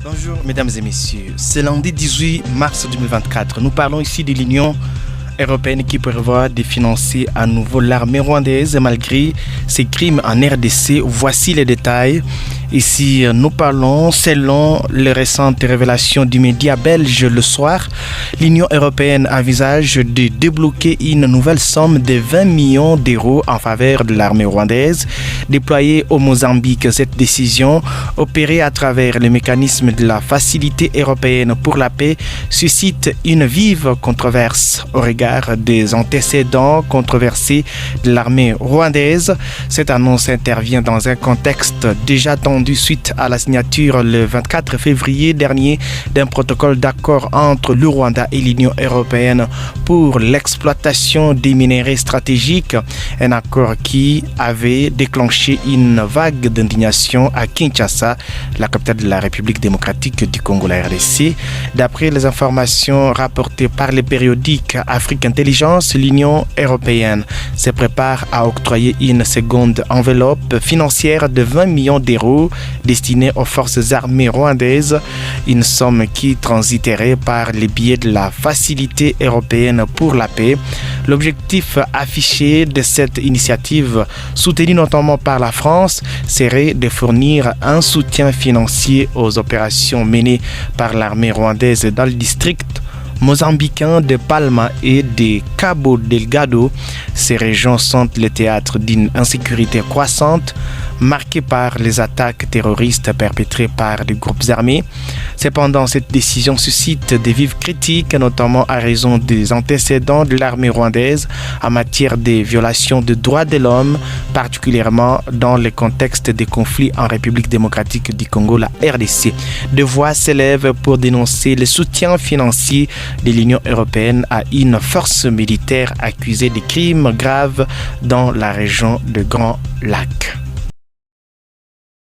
Bonjour mesdames et messieurs, c'est lundi 18 mars 2024. Nous parlons ici de l'Union européenne qui prévoit de financer à nouveau l'armée rwandaise malgré ses crimes en RDC. Voici les détails. Ici, nous parlons, selon les récentes révélations du média belge Le Soir, l'Union européenne envisage de débloquer une nouvelle somme de 20 millions d'euros en faveur de l'armée rwandaise déployée au Mozambique. Cette décision, opérée à travers le mécanisme de la Facilité européenne pour la paix, suscite une vive controverse au regard des antécédents controversés de l'armée rwandaise. Cette annonce intervient dans un contexte déjà tendu suite à la signature le 24 février dernier d'un protocole d'accord entre le Rwanda et l'Union européenne pour l'exploitation des minerais stratégiques, un accord qui avait déclenché une vague d'indignation à Kinshasa, la capitale de la République démocratique du Congo, la RDC. D'après les informations rapportées par les périodiques Afrique Intelligence, l'Union européenne se prépare à octroyer une seconde enveloppe financière de 20 millions d'euros destinée aux forces armées rwandaises, une somme qui transiterait par les biais de la Facilité européenne pour la paix. L'objectif affiché de cette initiative, soutenue notamment par la France, serait de fournir un soutien financier aux opérations menées par l'armée rwandaise dans le district mozambicain de Palma et de Cabo Delgado. Ces régions sont le théâtre d'une insécurité croissante marquée par les attaques terroristes perpétrées par les groupes armés. Cependant, cette décision suscite des vives critiques, notamment à raison des antécédents de l'armée rwandaise en matière de violations des droits de l'homme, particulièrement dans le contexte des conflits en République démocratique du Congo, la RDC. Des voix s'élèvent pour dénoncer le soutien financier de l'Union européenne à une force militaire accusée de crimes graves dans la région de Grand Lac.